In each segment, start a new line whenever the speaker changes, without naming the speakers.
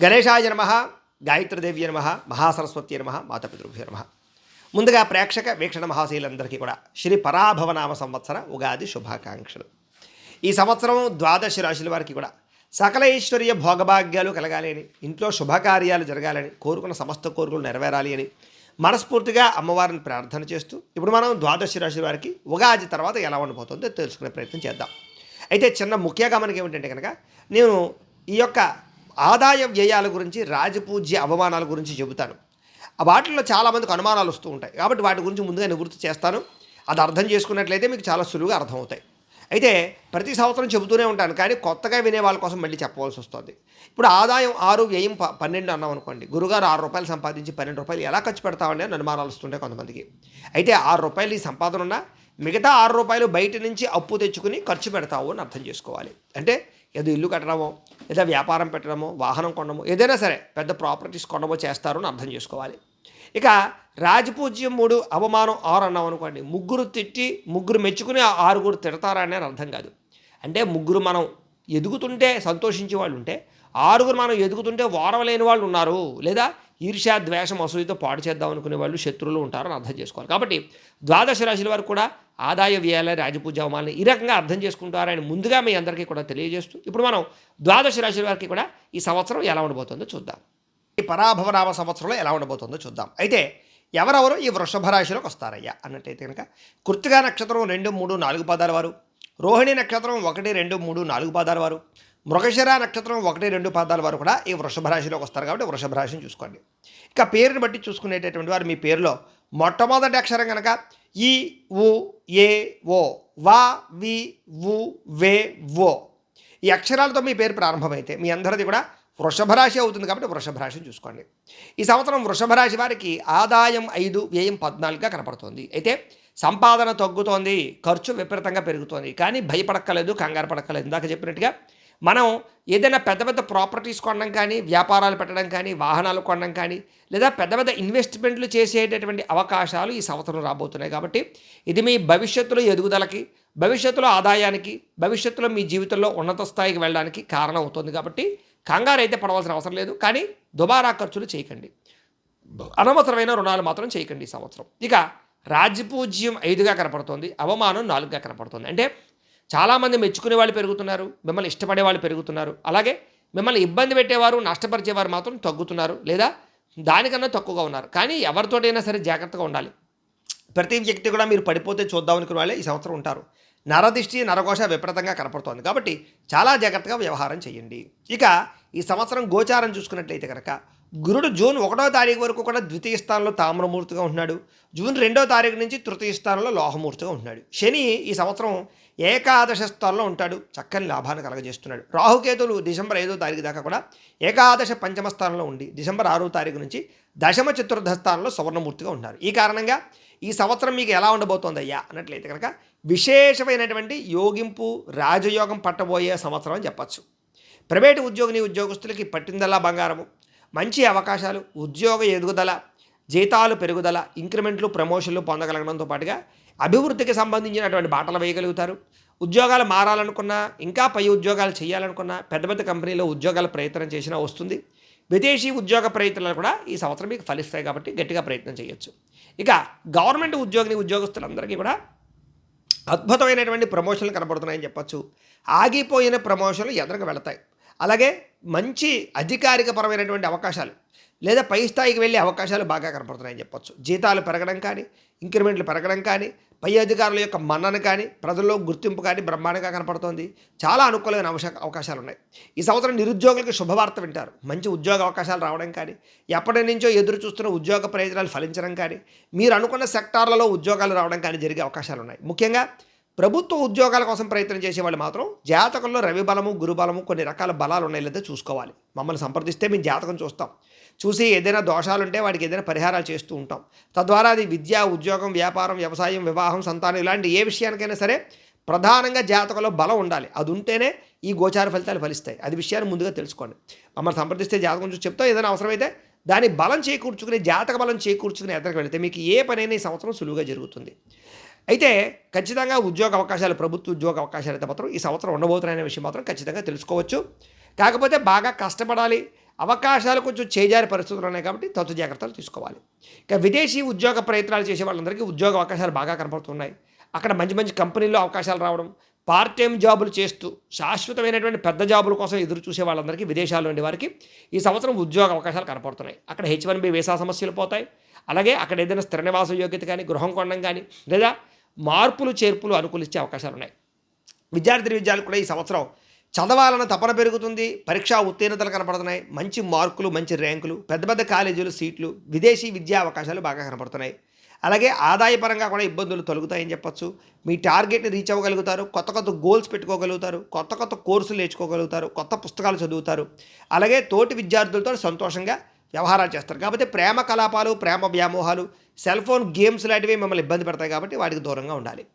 గణేశాయ నమః, గాయత్రీదేవి నమః, మహాసరస్వతి నమః, మాతాపితృభ్యో నమః. ముందుగా ప్రేక్షక వీక్షణ మహాశీలందరికీ కూడా శ్రీ పరాభవనామ సంవత్సర ఉగాది శుభాకాంక్షలు. ఈ సంవత్సరం ద్వాదశ రాశుల వారికి కూడా సకల ఐశ్వర్య భోగభాగ్యాలు కలగాలని, ఇంట్లో శుభకార్యాలు జరగాలని, కోరుకున్న సమస్త కోరికలు నెరవేరాలి అని మనస్ఫూర్తిగా అమ్మవారిని ప్రార్థన చేస్తూ ఇప్పుడు మనం ద్వాదశ రాశుల వారికి ఉగాది తర్వాత ఎలా ఉండబోతుందో తెలుసుకునే ప్రయత్నం చేద్దాం. అయితే చిన్న ముఖ్య గమనిక ఏమిటంటే కనుక నేను ఈ యొక్క ఆదాయ వ్యయాల గురించి, రాజపూజ్య అవమానాల గురించి చెబుతాను. వాటిల్లో చాలామందికి అనుమానాలు వస్తూ ఉంటాయి కాబట్టి వాటి గురించి ముందుగా నివృత్తి చేస్తాను. అది అర్థం చేసుకున్నట్లయితే మీకు చాలా సులువుగా అర్థమవుతాయి. అయితే ప్రతి సంవత్సరం చెబుతూనే ఉంటాను కానీ కొత్తగా వినే వాళ్ళ కోసం మళ్ళీ చెప్పవలసి వస్తుంది. ఇప్పుడు ఆదాయం 6, వ్యయం 12 అన్నాం అనుకోండి. గురుగారు ₹6 సంపాదించి ₹12 ఎలా ఖర్చు పెడతామని అనుమానాలు వస్తుంటాయి కొంతమందికి. అయితే ₹6 ఈ సంపాదన ఉన్నా మిగతా ₹6 బయట నుంచి అప్పు తెచ్చుకుని ఖర్చు పెడతావు అని అర్థం చేసుకోవాలి. అంటే ఏదో ఇల్లు కట్టడమో, లేదా వ్యాపారం పెట్టడమో, వాహనం కొనడమో, ఏదైనా సరే పెద్ద ప్రాపర్టీస్ కొనడమో చేస్తారు అని అర్థం చేసుకోవాలి. ఇక రాజపూజ్యం 3, అవమానం 6 అన్నాం అనుకోండి. ముగ్గురు తిట్టి ముగ్గురు మెచ్చుకుని 6 తిడతారా అని అర్థం కాదు. అంటే ముగ్గురు మనం ఎదుగుతుంటే సంతోషించే వాళ్ళు ఉంటే, 6 మనం ఎదుగుతుంటే ఓరవలేని వాళ్ళు ఉన్నారు, లేదా ఈర్ష్య, ద్వేషం, అసూయతో పాడు చేద్దాం అనుకునే వాళ్ళు శత్రువులు ఉంటారని అర్థం చేసుకోవాలి. కాబట్టి ద్వాదశ రాశుల వారు కూడా ఆదాయ వ్యయాల, రాజపూజ్య అవమానాన్ని ఈ రకంగా అర్థం చేసుకుంటారని ముందుగా మీ అందరికీ కూడా తెలియజేస్తూ ఇప్పుడు మనం ద్వాదశ రాశుల వారికి కూడా ఈ సంవత్సరం ఎలా ఉండబోతుందో చూద్దాం. ఈ పరాభవనామ సంవత్సరంలో ఎలా ఉండబోతుందో చూద్దాం. అయితే ఎవరెవరు ఈ వృషభ రాశిలోకి వస్తారయ్యా అన్నట్టయితే కనుక కృత్తికా నక్షత్రం 2, 3, 4 పాదాల వారు, రోహిణి నక్షత్రం 1, 2, 3, 4 పాదాల వారు, మృగశిర నక్షత్రం 1, 2 పాదాల వారు కూడా ఈ వృషభ రాశిలోకి వస్తారు. కాబట్టి వృషభ రాశిని చూసుకోండి. ఇక పేరుని బట్టి చూసుకునేటటువంటి వారు మీ పేరులో మొట్టమొదటి అక్షరం కనుక ఈ, ఉ, ఏ, ఓ, వా, వి, వు, వే, ఓ ఈ అక్షరాలతో మీ పేరు ప్రారంభమైతే మీ అందరిది కూడా వృషభ రాశి అవుతుంది. కాబట్టి వృషభ రాశిని చూసుకోండి. ఈ సంవత్సరం వృషభ రాశి వారికి ఆదాయం 5, వ్యయం 14గా కనపడుతోంది. అయితే సంపాదన తగ్గుతోంది, ఖర్చు విపరీతంగా పెరుగుతోంది. కానీ భయపడక్కలేదు, కంగారు పడక్కలేదు. ఇందాక చెప్పినట్టుగా మనం ఏదైనా పెద్ద పెద్ద ప్రాపర్టీస్ కొనడం కానీ, వ్యాపారాలు పెట్టడం కానీ, వాహనాలు కొనడం కానీ, లేదా పెద్ద పెద్ద ఇన్వెస్ట్మెంట్లు చేసేటటువంటి అవకాశాలు ఈ సంవత్సరం రాబోతున్నాయి. కాబట్టి ఇది మీ భవిష్యత్తులో ఎదుగుదలకి, భవిష్యత్తులో ఆదాయానికి, భవిష్యత్తులో మీ జీవితంలో ఉన్నత స్థాయికి వెళ్ళడానికి కారణం అవుతుంది. కాబట్టి కంగారు అయితే పడవలసిన అవసరం లేదు. కానీ దుబారా ఖర్చులు చేయకండి, అనవసరమైన రుణాలు మాత్రం చేయకండి ఈ సంవత్సరం. ఇక రాజపూజ్యం 5గా కనపడుతోంది, అవమానం 4గా కనపడుతుంది. అంటే చాలామంది మెచ్చుకునే వాళ్ళు పెరుగుతున్నారు, మిమ్మల్ని ఇష్టపడే వాళ్ళు పెరుగుతున్నారు. అలాగే మిమ్మల్ని ఇబ్బంది పెట్టేవారు, నష్టపరిచేవారు మాత్రం తగ్గుతున్నారు, లేదా దానికన్నా తక్కువగా ఉన్నారు. కానీ ఎవరితోటైనా సరే జాగ్రత్తగా ఉండాలి. ప్రతి వ్యక్తి కూడా మీరు పడిపోతే చూద్దాం అనుకునే వాళ్ళే ఈ సంవత్సరం ఉంటారు. నరదిష్టి, నరఘోష విపరీతంగా కనపడుతోంది. కాబట్టి చాలా జాగ్రత్తగా వ్యవహారం చేయండి. ఇక ఈ సంవత్సరం గోచారం చూసుకున్నట్లయితే కనుక గురుడు జూన్ 1వ తారీఖు వరకు కూడా ద్వితీయ స్థానంలో తామ్రమూర్తిగా ఉంటున్నాడు. జూన్ 2వ తారీఖు నుంచి తృతీయ స్థానంలో లోహమూర్తిగా ఉంటున్నాడు. శని ఈ సంవత్సరం ఏకాదశ స్థానంలో ఉంటాడు, చక్కని లాభాన్ని కలగజేస్తున్నాడు. రాహుకేతులు డిసెంబర్ 5వ తారీఖు దాకా కూడా ఏకాదశ పంచమ స్థానంలో ఉండి డిసెంబర్ 6వ తారీఖు నుంచి దశమ చతుర్థ స్థానంలో సువర్ణమూర్తిగా ఉన్నారు. ఈ కారణంగా ఈ సంవత్సరం మీకు ఎలా ఉండబోతోందయ్యా అన్నట్లయితే కనుక విశేషమైనటువంటి యోగింపు, రాజయోగం పట్టబోయే సంవత్సరం అని చెప్పచ్చు. ప్రైవేటు ఉద్యోగస్తులకి పట్టిందల్లా బంగారము, మంచి అవకాశాలు, ఉద్యోగ ఎదుగుదల, జీతాలు పెరుగుదల, ఇంక్రిమెంట్లు, ప్రమోషన్లు పొందగలగడంతో పాటుగా అభివృద్ధికి సంబంధించినటువంటి బాటలు వేయగలుగుతారు. ఉద్యోగాలు మారాలనుకున్నా, ఇంకా పై ఉద్యోగాలు చేయాలనుకున్నా, పెద్ద పెద్ద కంపెనీలో ఉద్యోగాల ప్రయత్నం చేసినా వస్తుంది. విదేశీ ఉద్యోగ ప్రయత్నాలు కూడా ఈ సంవత్సరం మీకు ఫలిస్తాయి. కాబట్టి గట్టిగా ప్రయత్నం చేయొచ్చు. ఇక గవర్నమెంట్ ఉద్యోగస్తులందరికీ కూడా అద్భుతమైనటువంటి ప్రమోషన్లు కనబడుతున్నాయని చెప్పచ్చు. ఆగిపోయిన ప్రమోషన్లు ఎదురుగా వెళతాయి. అలాగే మంచి అధికారికపరమైనటువంటి అవకాశాలు లేదా పై స్థాయికి వెళ్ళే అవకాశాలు బాగా కనపడుతున్నాయని చెప్పచ్చు. జీతాలు పెరగడం కానీ, ఇంక్రిమెంట్లు పెరగడం కానీ, పై అధికారుల యొక్క మన్నన కానీ, ప్రజల్లో గుర్తింపు కానీ బ్రహ్మాండంగా కనపడుతోంది. చాలా అనుకూలమైన అవకాశాలు ఉన్నాయి. ఈ సంవత్సరం నిరుద్యోగులకు శుభవార్త వింటారు. మంచి ఉద్యోగ అవకాశాలు రావడం కానీ, ఎప్పటి నుంచో ఎదురు చూస్తున్న ఉద్యోగ ప్రయోజనాలు ఫలించడం కానీ, మీరు అనుకున్న సెక్టార్లలో ఉద్యోగాలు రావడం కానీ జరిగే అవకాశాలు ఉన్నాయి. ముఖ్యంగా ప్రభుత్వ ఉద్యోగాల కోసం ప్రయత్నం చేసేవాళ్ళు మాత్రం జాతకంలో రవి బలము, గురు బలము, కొన్ని రకాల బలాలు ఉన్నాయి లేదా చూసుకోవాలి. మమ్మల్ని సంప్రదిస్తే మేము జాతకం చూసి ఏదైనా దోషాలు ఉంటే వాటికి ఏదైనా పరిహారాలు చేస్తూ ఉంటాం. తద్వారా అది విద్య, ఉద్యోగం, వ్యాపారం, వ్యవసాయం, వివాహం, సంతానం ఇలాంటి ఏ విషయానికైనా సరే ప్రధానంగా జాతకంలో బలం ఉండాలి. అది ఉంటేనే ఈ గోచార ఫలితాలు ఫలిస్తాయి. అది విషయాన్ని ముందుగా తెలుసుకోండి. మమ్మల్ని సంప్రదిస్తే జాతకం చూసి చెప్తాం. ఏదైనా అవసరమైతే దాని బలం చేకూర్చుకుని, జాతక బలం చేకూర్చుకుని ఎదురుకు వెళితే మీకు ఏ పనైనా ఈ సంవత్సరం సులువుగా జరుగుతుంది. అయితే ఖచ్చితంగా ఉద్యోగ అవకాశాలు, ప్రభుత్వ ఉద్యోగ అవకాశాలు అయితే మాత్రం ఈ సంవత్సరం ఉండబోతున్నాయనే విషయం మాత్రం ఖచ్చితంగా తెలుసుకోవచ్చు. కాకపోతే బాగా కష్టపడాలి, అవకాశాలు కొంచెం చేజారి పరిస్థితులు ఉన్నాయి కాబట్టి తత్తు జాగ్రత్తలు తీసుకోవాలి. ఇక విదేశీ ఉద్యోగ ప్రయత్నాలు చేసే వాళ్ళందరికీ ఉద్యోగ అవకాశాలు బాగా కనపడుతున్నాయి. అక్కడ మంచి మంచి కంపెనీల్లో అవకాశాలు రావడం, పార్ట్ టైం జాబులు చేస్తూ శాశ్వతమైనటువంటి పెద్ద జాబుల కోసం ఎదురు చూసే వాళ్ళందరికీ విదేశాల్లో ఉండే వారికి ఈ సంవత్సరం ఉద్యోగ అవకాశాలు కనపడుతున్నాయి. అక్కడ H1B వీసా సమస్యలు పోతాయి. అలాగే అక్కడ ఏదైనా స్థిర నివాస యోగ్యత కానీ, గృహం కొనడం కానీ, లేదా మార్పులు చేర్పులు అనుకూలించే అవకాశాలు ఉన్నాయి. విద్యార్థులకు కూడా ఈ సంవత్సరం చదవాలన్న తపన పెరుగుతుంది. పరీక్షా ఉత్తీర్ణతలు కనపడుతున్నాయి. మంచి మార్కులు, మంచి ర్యాంకులు, పెద్ద పెద్ద కాలేజీలు సీట్లు, విదేశీ విద్యా అవకాశాలు బాగా కనపడుతున్నాయి. అలాగే ఆదాయపరంగా కూడా ఇబ్బందులు తొలగుతాయని చెప్పొచ్చు. మీ టార్గెట్ని రీచ్ అవ్వగలుగుతారు. కొత్త కొత్త గోల్స్ పెట్టుకోగలుగుతారు. కొత్త కొత్త కోర్సులు నేర్చుకోగలుగుతారు. కొత్త పుస్తకాలు చదువుతారు. అలాగే తోటి విద్యార్థులతో సంతోషంగా వ్యవహారాలు చేస్తారు. కాబట్టి ప్రేమ కలాపాలు, ప్రేమ వ్యామోహాలు, సెల్ ఫోన్ గేమ్స్ లాంటివి మిమ్మల్ని ఇబ్బంది పెడతాయి కాబట్టి వాటికి దూరంగా ఉండాలి.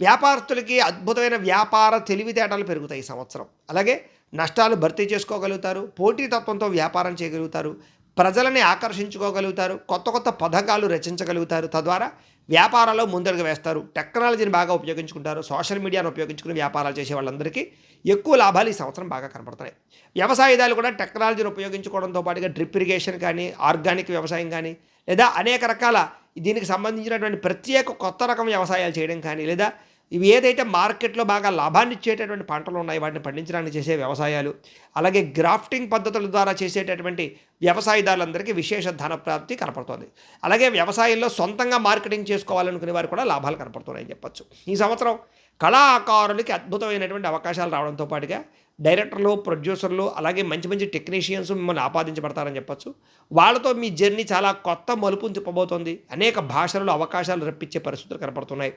వ్యాపారస్తులకి అద్భుతమైన వ్యాపార తెలివితేటలు పెరుగుతాయి ఈ సంవత్సరం. అలాగే నష్టాలు భర్తీ చేసుకోగలుగుతారు. పోటీతత్వంతో వ్యాపారం చేయగలుగుతారు. ప్రజలని ఆకర్షించుకోగలుగుతారు. కొత్త కొత్త పథకాలు రచించగలుగుతారు. తద్వారా వ్యాపారాల్లో ముందడుగు వేస్తారు. టెక్నాలజీని బాగా ఉపయోగించుకుంటారు. సోషల్ మీడియాను ఉపయోగించుకుని వ్యాపారాలు చేసే వాళ్ళందరికీ ఎక్కువ లాభాలు ఈ సంవత్సరం బాగా కనపడుతున్నాయి. వ్యవసాయదారులు కూడా టెక్నాలజీని ఉపయోగించుకోవడంతో పాటుగా డ్రిప్ ఇరిగేషన్ కానీ, ఆర్గానిక్ వ్యవసాయం కానీ, లేదా అనేక రకాల దీనికి సంబంధించినటువంటి ప్రత్యేక కొత్త రకం వ్యవసాయాలు చేయడం కానీ, లేదా ఇవి ఏదైతే మార్కెట్లో బాగా లాభాన్ని ఇచ్చేటటువంటి పంటలు ఉన్నాయి వాటిని పండించడానికి చేసే వ్యవసాయాలు, అలాగే గ్రాఫ్టింగ్ పద్ధతుల ద్వారా చేసేటటువంటి వ్యవసాయదారులందరికీ విశేష ధన ప్రాప్తి కనపడుతుంది. అలాగే వ్యవసాయంలో సొంతంగా మార్కెటింగ్ చేసుకోవాలనుకునే వారు కూడా లాభాలు కనపడుతున్నాయని చెప్పచ్చు. ఈ సంవత్సరం కళాకారులకి అద్భుతమైనటువంటి అవకాశాలు రావడంతో పాటుగా డైరెక్టర్లు, ప్రొడ్యూసర్లు, అలాగే మంచి మంచి టెక్నీషియన్స్ మిమ్మల్ని ఆపాదించబడతారని చెప్పచ్చు. వాళ్ళతో మీ జర్నీ చాలా కొత్త మలుపుని తిప్పబోతోంది. అనేక భాషలలో అవకాశాలు రప్పించే పరిస్థితులు కనపడుతున్నాయి.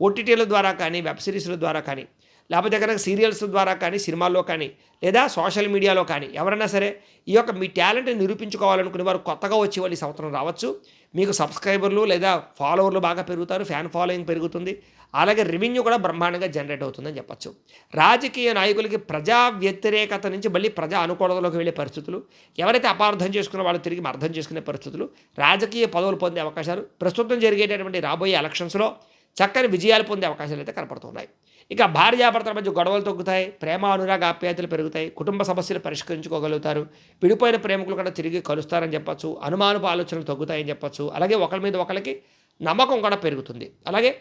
OTTల ద్వారా కానీ, వెబ్ సిరీస్ల ద్వారా కానీ, లేకపోతే కనుక సీరియల్స్ ద్వారా కానీ, సినిమాల్లో కానీ, లేదా సోషల్ మీడియాలో కానీ ఎవరైనా సరే ఈ యొక్క మీ టాలెంట్ని నిరూపించుకోవాలనుకునే వారు కొత్తగా వచ్చే వాళ్ళు ఈ సంవత్సరం రావచ్చు. మీకు సబ్స్క్రైబర్లు లేదా ఫాలోవర్లు బాగా పెరుగుతారు. ఫ్యాన్ ఫాలోయింగ్ పెరుగుతుంది. అలాగే రెవెన్యూ కూడా బ్రహ్మాండంగా జనరేట్ అవుతుందని చెప్పచ్చు. రాజకీయ నాయకులకి ప్రజా వ్యతిరేకత నుంచి మళ్ళీ ప్రజా అనుకూలతలోకి వెళ్ళే పరిస్థితులు, ఎవరైతే అపార్థం చేసుకున్న వాళ్ళు తిరిగి అర్థం చేసుకునే పరిస్థితులు, రాజకీయ పదవులు పొందే అవకాశాలు, ప్రస్తుతం జరిగేటటువంటి రాబోయే ఎలక్షన్స్లో చక్కని విజయాలు పొందే అవకాశాలు అయితే కనపడుతున్నాయి. ఇక భార్యాభర్తల మధ్య గొడవలు తగ్గుతాయి. ప్రేమ, అనురాగ, ఆప్యాయతలు పెరుగుతాయి. కుటుంబ సమస్యలు పరిష్కరించుకోగలుగుతారు. విడిపోయిన ప్రేమికులు కూడా తిరిగి కలుస్తారని చెప్పచ్చు. అనుమానపు ఆలోచనలు తగ్గుతాయని చెప్పచ్చు. అలాగే ఒకరి మీద ఒకరికి నమ్మకం కూడా పెరుగుతుంది. అలాగే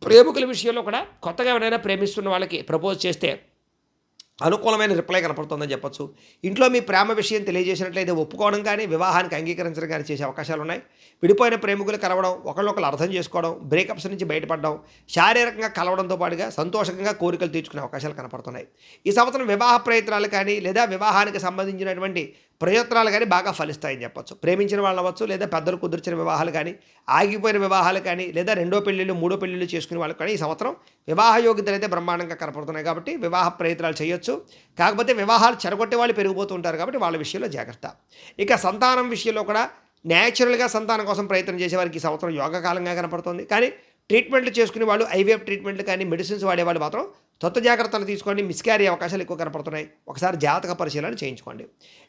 ప్రేమికుల విషయంలో కూడా కొత్తగా ఎవరైనా ప్రేమిస్తున్న వాళ్ళకి ప్రపోజ్ చేస్తే అనుకూలమైన రిప్లై కనపడుతుందని చెప్పచ్చు. ఇంట్లో మీ ప్రేమ విషయం తెలియజేసినట్లయితే ఒప్పుకోవడం కానీ, వివాహానికి అంగీకరించడం కానీ చేసే అవకాశాలు ఉన్నాయి. విడిపోయిన ప్రేమికులు కలవడం, ఒకళ్ళొకరు అర్థం చేసుకోవడం, బ్రేకప్స్ నుంచి బయటపడడం, శారీరకంగా కలవడంతో పాటుగా సంతోషంగా కోరికలు తీర్చుకునే అవకాశాలు కనపడుతున్నాయి. ఈ సంవత్సరం వివాహ ప్రయత్నాలు కానీ, లేదా వివాహానికి సంబంధించినటువంటి ప్రయత్నాలు కానీ బాగా ఫలిస్తాయని చెప్పచ్చు. ప్రేమించిన వాళ్ళు అవ్వచ్చు, లేదా పెద్దలు కుదిర్చిన వివాహాలు కానీ, ఆగిపోయిన వివాహాలు కానీ, లేదా రెండో పెళ్ళిళ్ళు, మూడో పెళ్ళిళ్ళు చేసుకునే వాళ్ళకి కానీ ఈ సంవత్సరం వివాహ యోగ్యతలు అయితే బ్రహ్మాండంగా కనపడుతున్నాయి. కాబట్టి వివాహ ప్రయత్నాలు చేయొచ్చు. కాకపోతే వివాహాలు చెడగొట్టే వాళ్ళు పెరిగిపోతూ ఉంటారు కాబట్టి వాళ్ళ విషయంలో జాగ్రత్త. ఇక సంతానం విషయంలో కూడా న్యాచురల్గా సంతానం కోసం ప్రయత్నం చేసేవారికి ఈ సంవత్సరం యోగకాలంగా కనపడుతుంది. కానీ ట్రీట్మెంట్లు చేసుకునే వాళ్ళు, IVF ట్రీట్మెంట్లు కానీ, మెడిసిన్స్ వాడేవాళ్ళు మాత్రం కొత్త జాగ్రత్తలు తీసుకోండి. మిస్క్యారీ అవకాశాలు ఎక్కువ కనపడుతున్నాయి. ఒకసారి జాతక పరిశీలన చేయించుకోండి.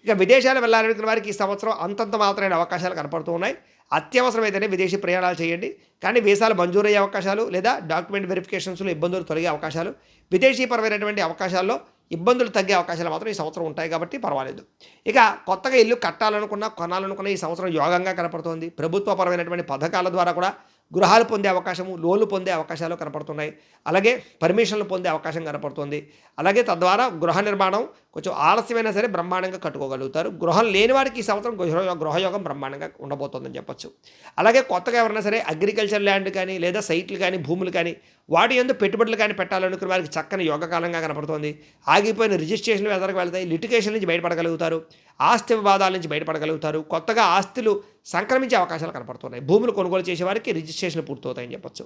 ఇక విదేశాలు వెళ్ళాలనుకున్న వారికి ఈ సంవత్సరం అంతంత మాత్రమైన అవకాశాలు కనపడుతూ ఉన్నాయి. అత్యవసరమైతేనే విదేశీ ప్రయాణాలు చేయండి. కానీ వీసాలు మంజూరయ్యే అవకాశాలు, లేదా డాక్యుమెంట్ వెరిఫికేషన్స్లో ఇబ్బందులు తొలగే అవకాశాలు, విదేశీపరమైనటువంటి అవకాశాల్లో ఇబ్బందులు తగ్గే అవకాశాలు మాత్రం ఈ సంవత్సరం ఉంటాయి కాబట్టి పర్వాలేదు. ఇక కొత్తగా ఇల్లు కట్టాలనుకున్నా, కొనాలనుకున్న ఈ సంవత్సరం యోగంగా కనపడుతోంది. ప్రభుత్వపరమైనటువంటి పథకాల ద్వారా కూడా గృహాలు పొందే అవకాశము, లోన్లు పొందే అవకాశాలు కనపడుతున్నాయి. అలాగే పర్మిషన్లు పొందే అవకాశం కనపడుతుంది. అలాగే తద్వారా గృహ నిర్మాణం కొంచెం ఆలస్యమైనా సరే బ్రహ్మాండంగా కట్టుకోగలుగుతారు. గృహం లేని వారికి ఈ సంవత్సరం గృహయోగం బ్రహ్మాండంగా ఉండబోతోందని చెప్పచ్చు. అలాగే కొత్తగా ఎవరైనా సరే అగ్రికల్చర్ ల్యాండ్ కానీ, లేదా సైట్లు కానీ, భూములు కానీ, వాటి యందు పెట్టుబడులు కానీ పెట్టాలనుకున్న వారికి చక్కని యోగకాలంగా కనపడుతోంది. ఆగిపోయిన రిజిస్ట్రేషన్లు ఎదరికి వెళ్తాయి. లిటిగేషన్ నుంచి బయటపడగలుగుతారు. ఆస్తి వివాదాల నుంచి బయటపడగలుగుతారు. కొత్తగా ఆస్తులు సంక్రమించే అవకాశాలు కనపడుతున్నాయి. భూములు కొనుగోలు చేసే వారికి రిజిస్ట్రేషన్లు పూర్తవుతాయని చెప్పచ్చు.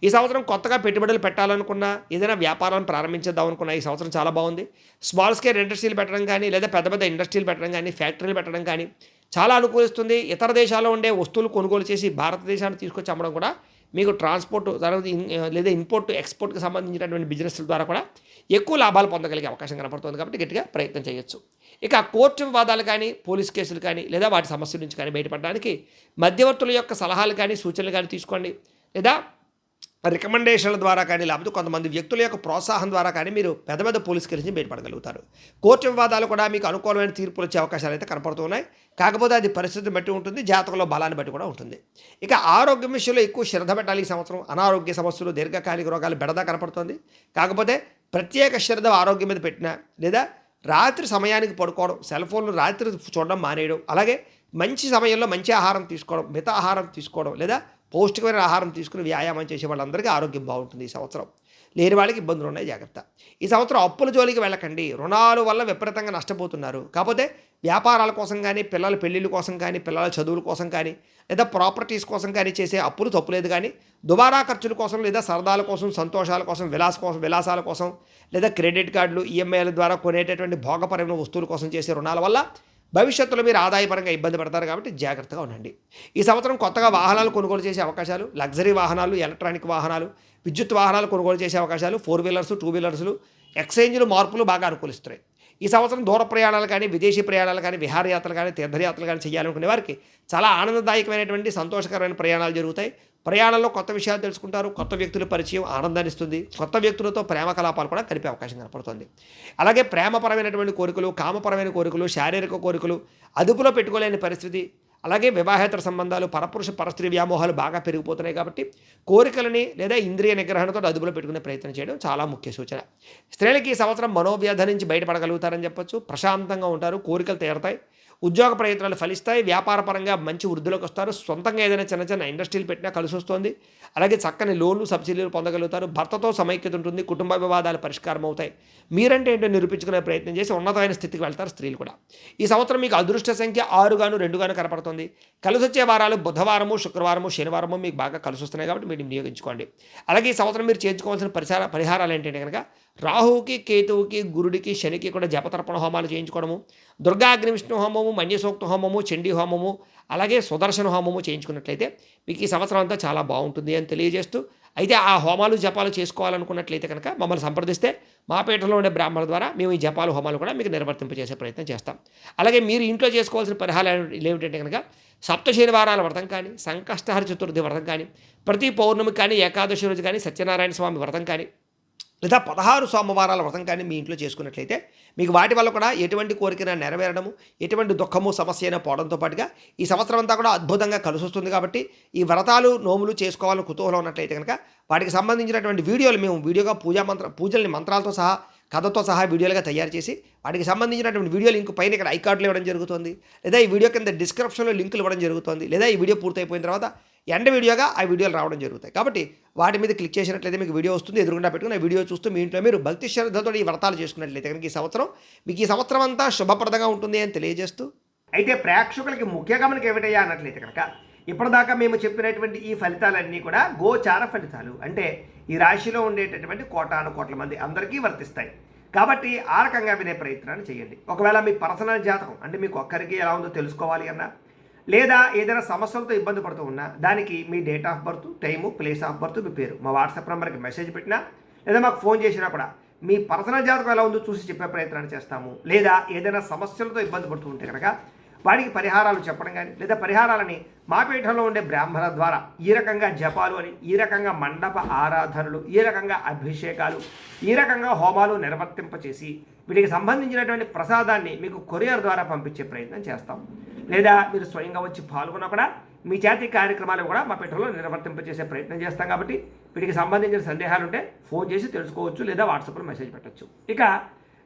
ఈ సంవత్సరం కొత్తగా పెట్టుబడులు పెట్టాలనుకున్నా, ఏదైనా వ్యాపారాన్ని ప్రారంభించేద్దాం అనుకున్నా ఈ సంవత్సరం చాలా బాగుంది. స్మాల్ స్కేల్ ఇండస్ట్రీలు పెట్టడం కానీ, లేదా పెద్ద పెద్ద ఇండస్ట్రీలు పెట్టడం కానీ, ఫ్యాక్టరీలు పెట్టడం కానీ చాలా అనుకూలిస్తుంది. ఇతర దేశాల్లో ఉండే వస్తువులు కొనుగోలు చేసి భారతదేశాన్ని తీసుకొచ్చి అమ్మడం కూడా మీకు ట్రాన్స్పోర్ట్ తర్వాత లేదా ఇంపోర్ట్ ఎక్స్పోర్ట్కి సంబంధించినటువంటి బిజినెస్ల ద్వారా కూడా ఎక్కువ లాభాలు పొందగలిగే అవకాశం కనపడుతుంది. కాబట్టి గట్టిగా ప్రయత్నం చేయొచ్చు. ఇక కోర్టు వివాదాలు కానీ, పోలీస్ కేసులు కానీ, లేదా వాటి సమస్యల నుంచి కానీ బయటపడడానికి మధ్యవర్తుల యొక్క సలహాలు కానీ, సూచనలు కానీ తీసుకోండి. లేదా రికమెండేషన్ల ద్వారా కానీ లేకపోతే కొంతమంది వ్యక్తుల యొక్క ప్రోత్సాహం ద్వారా కానీ మీరు పెద్ద పెద్ద పోలీస్ కేసు నుంచి బయటపడగలుగుతారు. కోర్టు వివాదాలు కూడా మీకు అనుకూలమైన తీర్పులు వచ్చే అవకాశాలు అయితే కనపడుతున్నాయి. కాకపోతే అది పరిస్థితిని బట్టి ఉంటుంది, జాతకంలో బలాన్ని బట్టి కూడా ఉంటుంది. ఇక ఆరోగ్యం విషయంలో ఎక్కువ శ్రద్ధ పెట్టాలి ఈ సంవత్సరం. అనారోగ్య సమస్యలు, దీర్ఘకాలిక రోగాలు బెడద కనపడుతుంది. కాకపోతే ప్రత్యేక శ్రద్ధ ఆరోగ్యం మీద పెట్టినా లేదా రాత్రి సమయానికి పడుకోవడం, సెల్ ఫోన్లు రాత్రి చూడడం మానేయడం, అలాగే మంచి సమయంలో మంచి ఆహారం తీసుకోవడం, మిత ఆహారం తీసుకోవడం లేదా పౌష్టికమైన ఆహారం తీసుకుని వ్యాయామం చేసే వాళ్ళందరికీ ఆరోగ్యం బాగుంటుంది ఈ సంవత్సరం. లేని వాళ్ళకి ఇబ్బందులు ఉన్నాయి, జాగ్రత్త. ఈ సంవత్సరం అప్పుల జోలికి వెళ్ళకండి. రుణాల వల్ల విపరీతంగా నష్టపోతున్నారు. కాకపోతే వ్యాపారాల కోసం కానీ, పిల్లల పెళ్ళిళ్ళ కోసం కానీ, పిల్లల చదువుల కోసం కానీ, లేదా ప్రాపర్టీస్ కోసం కానీ చేసే అప్పులు తప్పులేదు. కానీ దుబారా ఖర్చుల కోసం లేదా సరదాల కోసం, సంతోషాల కోసం, విలాసాల కోసం లేదా క్రెడిట్ కార్డులు, ఈఎంఐల ద్వారా కొనేటటువంటి భోగపరమైన వస్తువుల కోసం చేసే రుణాల వల్ల భవిష్యత్తులో మీరు ఆదాయపరంగా ఇబ్బంది పడతారు. కాబట్టి జాగ్రత్తగా ఉండండి. ఈ సంవత్సరం కొత్తగా వాహనాలు కొనుగోలు చేసే అవకాశాలు, లగ్జరీ వాహనాలు, ఎలక్ట్రానిక్ వాహనాలు, విద్యుత్ వాహనాలు కొనుగోలు చేసే అవకాశాలు, 4 వీలర్స్, 2 వీలర్స్లు, ఎక్స్చేంజ్లు, మార్పులు బాగా అనుకూలిస్తున్నాయి. ఈ సంవత్సరం దూర ప్రయాణాలు కానీ, విదేశీ ప్రయాణాలు కానీ, విహారయాత్రలు కానీ, తీర్థయాత్రలు కానీ చేయాలనుకునే వారికి చాలా ఆనందదాయకమైనటువంటి సంతోషకరమైన ప్రయాణాలు జరుగుతాయి. ప్రయాణంలో కొత్త విషయాలు తెలుసుకుంటారు. కొత్త వ్యక్తుల పరిచయం ఆనందాన్ని ఇస్తుంది. కొత్త వ్యక్తులతో ప్రేమ కలాపాలు కూడా కలిపే అవకాశం కనపడుతుంది. అలాగే ప్రేమపరమైనటువంటి కోరికలు, కామపరమైన కోరికలు, శారీరక కోరికలు అదుపులో పెట్టుకోలేని పరిస్థితి, అలాగే వివాహేతర సంబంధాలు, పరపురుష పరస్త్రీ వ్యామోహాలు బాగా పెరిగిపోతున్నాయి. కాబట్టి కోరికలని లేదా ఇంద్రియ నిగ్రహణతో అదుపులో పెట్టుకునే ప్రయత్నం చేయడం చాలా ముఖ్య సూచన. స్త్రీలకి ఈ సంవత్సరం మనోవ్యాధి నుంచి బయటపడగలుగుతారని చెప్పొచ్చు. ప్రశాంతంగా ఉంటారు, కోరికలు తీరతాయి, ఉద్యోగ ప్రయత్నాలు ఫలిస్తాయి, వ్యాపార పరంగా మంచి వృద్ధిలోకి వస్తారు, సొంతంగా ఏదైనా చిన్న చిన్న ఇండస్ట్రీలు పెట్టినా కలిసి వస్తుంది. అలాగే చక్కని లోన్లు, సబ్సిడీలు పొందగలుగుతారు. భర్తతో సమైక్యత ఉంటుంది, కుటుంబ వివాదాలు పరిష్కారం అవుతాయి. మీరంటే ఏంటో నిరూపించుకునే ప్రయత్నం చేసి ఉన్నతమైన స్థితికి వెళ్తారు స్త్రీలు కూడా. ఈ సంవత్సరం మీకు అదృష్ట సంఖ్య 6 గాను 2 గాను కనపడుతుంది. కలిసి వచ్చే వారాలు బుధవారము, శుక్రవారము, శనివారము మీకు బాగా కలిసి వస్తున్నాయి. కాబట్టి మీరు వినియోగించుకోండి. అలాగే ఈ సంవత్సరం మీరు చేయించుకోవాల్సిన పరిహారాలు ఏంటంటే కనుక రాహువుకి, కేతువుకి, గురుడికి, శనికి కూడా జపతర్పణ హోమాలు చేయించుకోవడము, దుర్గా అగ్ని విష్ణు హోమము, మన్యసూక్త హోమము, చండీ హోమము, అలాగే సుదర్శన హోమము చేయించుకున్నట్లయితే మీకు ఈ సంవత్సరం అంతా చాలా బాగుంటుంది అని తెలియజేస్తూ, అయితే ఆ హోమాలు జపాలు చేసుకోవాలనుకున్నట్లయితే కనుక మమ్మల్ని సంప్రదిస్తే మా పీఠంలో ఉండే బ్రాహ్మణుల ద్వారా మేము ఈ జపాలు హోమాలు కూడా మీకు నిర్వర్తింపజేసే ప్రయత్నం చేస్తాం. అలాగే మీరు ఇంట్లో చేసుకోవాల్సిన పరిహారాలు ఏమిటంటే కనుక సప్త శనివారాల వ్రతం కానీ, సంకష్టహర చతుర్థి వ్రతం కానీ, ప్రతి పౌర్ణమి కానీ, ఏకాదశి రోజు కానీ, సత్యనారాయణ స్వామి వ్రతం కానీ, లేదా 16 సోమవారాల వ్రతం కానీ మీ ఇంట్లో చేసుకున్నట్లయితే మీకు వాటి వల్ల కూడా ఎటువంటి కోరికైనా నెరవేరడము, ఎటువంటి దుఃఖము, సమస్య అయినా పోవడంతో పాటుగా ఈ సంవత్సరం అంతా కూడా అద్భుతంగా కలిసి వస్తుంది. కాబట్టి ఈ వ్రతాలు, నోములు చేసుకోవాలని కుతూహలం ఉన్నట్లయితే కనుక వాటికి సంబంధించినటువంటి వీడియోలు మేము వీడియోగా పూజల్ని మంత్రాలతో సహా, కథతో సహా వీడియోలుగా తయారు చేసి వాటికి సంబంధించినటువంటి వీడియో లింక్ పైన ఇక్కడ ఐకార్డులు ఇవ్వడం జరుగుతుంది, లేదా ఈ వీడియో కింద డిస్క్రిప్షన్లో లింకులు ఇవ్వడం జరుగుతుంది, లేదా ఈ వీడియో పూర్తయిపోయిన తర్వాత ఎండ్ వీడియోగా ఆ వీడియోలు రావడం జరుగుతాయి. కాబట్టి వాటి మీద క్లిక్ చేసినట్లయితే మీకు వీడియో వస్తుంది. ఎదురుగుండా పెట్టుకుని ఆ వీడియో చూస్తూ మీ ఇంట్లో మీరు భక్తి శ్రద్ధతో ఈ వ్రతాలు చేసుకున్నట్లయితే కనుక ఈ సంవత్సరం అంతా శుభప్రదంగా ఉంటుంది అని తెలియజేస్తూ, అయితే ప్రేక్షకులకి ముఖ్యంగా మనకి ఏమిటయ్యా అన్నట్లయితే కనుక ఇప్పటిదాకా మేము చెప్పినటువంటి ఈ ఫలితాలన్నీ కూడా గోచార ఫలితాలు, అంటే ఈ రాశిలో ఉండేటటువంటి కోటాను కోట్ల మంది అందరికీ వర్తిస్తాయి. కాబట్టి ఆ రకంగా వినే ప్రయత్నాన్ని చేయండి. ఒకవేళ మీ పర్సనల్ జాతకం అంటే మీకు ఒక్కరికి ఎలా ఉందో తెలుసుకోవాలి అన్నా, లేదా ఏదైనా సమస్యలతో ఇబ్బంది పడుతూ ఉన్నా దానికి మీ date of birth, time, place of birth, మీ పేరు మా వాట్సాప్ నెంబర్కి మెసేజ్ పెట్టినా లేదా మాకు ఫోన్ చేసినా కూడా మీ పర్సనల్ జాతకం ఎలా ఉందో చూసి చెప్పే ప్రయత్నాన్ని చేస్తాము. లేదా ఏదైనా సమస్యలతో ఇబ్బంది పడుతూ ఉంటే కనుక వాడికి పరిహారాలు చెప్పడం కానీ, లేదా పరిహారాలని మా పీఠంలో ఉండే బ్రాహ్మణ ద్వారా ఈ రకంగా జపాలు అని, ఈ రకంగా మండప ఆరాధనలు, ఈ రకంగా అభిషేకాలు, ఈ రకంగా హోమాలు నిర్వర్తింపచేసి వీటికి సంబంధించినటువంటి ప్రసాదాన్ని మీకు కొరియర్ ద్వారా పంపించే ప్రయత్నం చేస్తాం. లేదా మీరు స్వయంగా వచ్చి పాల్గొన్నా కూడా మీ జాతి కార్యక్రమాలు కూడా మా పీఠంలో నిర్వర్తింపచేసే ప్రయత్నం చేస్తాం. కాబట్టి వీటికి సంబంధించిన సందేహాలు ఉంటే ఫోన్ చేసి తెలుసుకోవచ్చు, లేదా వాట్సాప్లో మెసేజ్ పెట్టచ్చు. ఇక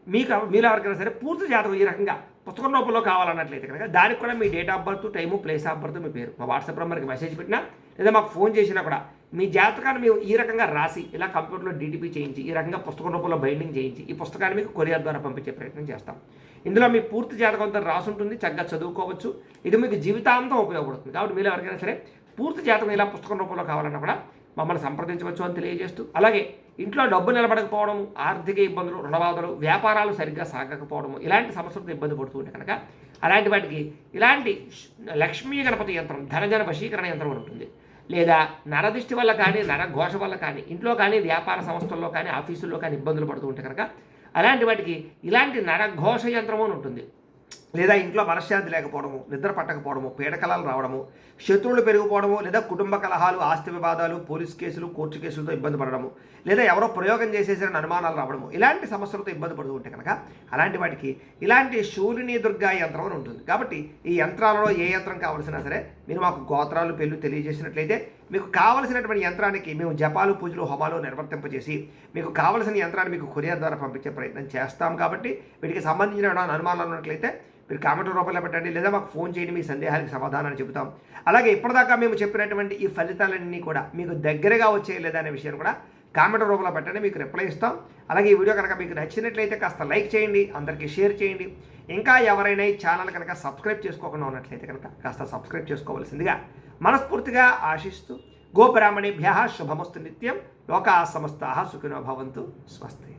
మీలో ఎవరికైనా సరే పూర్తి జాతకం ఈ రకంగా పుస్తకం రూపంలో కావాలన్నట్లయితే కనుక దానికి కూడా మీ date of birth, time, place of birth, మీ పేరు మా వాట్సాప్ నెంబర్కి మెసేజ్ పెట్టినా లేదా మాకు ఫోన్ చేసినా కూడా మీ జాతకాన్ని మేము ఈ రకంగా రాసి ఇలా కంప్యూటర్లో డీటీపీ చేయించి ఈ రకంగా పుస్తకం రూపంలో బైండింగ్ చేయించి ఈ పుస్తకాన్ని మీకు కొరియర్ ద్వారా పంపించే ప్రయత్నం చేస్తాం. ఇందులో మీ పూర్తి జాతకం అంతా రాసి ఉంటుంది, చక్కగా చదువుకోవచ్చు. ఇది మీకు జీవితాంతం ఉపయోగపడుతుంది. కాబట్టి మీరు ఎవరికైనా సరే పూర్తి జాతకం ఇలా పుస్తకం రూపంలో కావాలన్నా కూడా మమ్మల్ని సంప్రదించవచ్చు అని తెలియజేస్తూ, అలాగే ఇంట్లో డబ్బు నిలబడకపోవడం, ఆర్థిక ఇబ్బందులు, రుణబాధలు, వ్యాపారాలు సరిగ్గా సాగకపోవడము, ఇలాంటి సమస్యలతో ఇబ్బంది పడుతూ ఉంటే కనుక అలాంటి వాటికి ఇలాంటి లక్ష్మీ గణపతి యంత్రం, ధనజన వశీకరణ యంత్రం ఉంటుంది. లేదా నరదిష్టి వల్ల కానీ, నరఘోష వల్ల కానీ, ఇంట్లో కానీ, వ్యాపార సంస్థల్లో కానీ, ఆఫీసుల్లో కానీ ఇబ్బందులు పడుతూ ఉంటే కనుక అలాంటి వాటికి ఇలాంటి నరఘోష యంత్రం అని ఉంటుంది. లేదా ఇంట్లో మనశ్శాంతి లేకపోవడము, నిద్ర పట్టకపోవడము, పీడకలాలు రావడము, శత్రువులు పెరిగిపోవడము, లేదా కుటుంబ కలహాలు, ఆస్తి వివాదాలు, పోలీస్ కేసులు, కోర్టు కేసులతో ఇబ్బంది పడడము, లేదా ఎవరో ప్రయోగం చేసేసిన అనుమానాలు రావడము, ఇలాంటి సమస్యలతో ఇబ్బంది పడుతూ ఉంటే కనుక అలాంటి వాటికి ఇలాంటి శూలిని దుర్గా యంత్రం అని ఉంటుంది. కాబట్టి ఈ యంత్రాలలో ఏ యంత్రం కావాల్సినా సరే మీరు మాకు గోత్రాలు పేర్లు తెలియజేసినట్లయితే మీకు కావలసినటువంటి యంత్రానికి మేము జపాలు, పూజలు, హోమాలు నిర్వర్తింపజేసి మీకు కావలసిన యంత్రాన్ని మీకు కొరియర్ ద్వారా పంపించే ప్రయత్నం చేస్తాం. కాబట్టి వీటికి సంబంధించిన అనుమానాలు ఉన్నట్లయితే మీరు కామెంట్ రూపంలో పెట్టండి, లేదా మాకు ఫోన్ చేయండి, మీ సందేహాలకు సమాధానాన్ని చెబుతాం. అలాగే ఇప్పటిదాకా మేము చెప్పినటువంటి ఈ ఫలితాలన్నీ కూడా మీకు దగ్గరగా వచ్చే లేదా అనే విషయాన్ని కూడా కామెంట్ రూపంలో పెట్టండి, మీకు రిప్లై ఇస్తాం. అలాగే ఈ వీడియో కనుక మీకు నచ్చినట్లయితే కాస్త లైక్ చేయండి, అందరికీ షేర్ చేయండి. ఇంకా ఎవరైనా ఈ ఛానల్ కనుక సబ్స్క్రైబ్ చేసుకోకుండా ఉన్నట్లయితే కనుక కాస్త సబ్స్క్రైబ్ చేసుకోవాల్సిందిగా మనస్ఫూర్తిగా ఆశిస్తూ గోబ్రాహ్మణేభ్యః శుభమస్తు నిత్యం. లోకాః సమస్తాః సుఖినో భవంతు. స్వస్తి.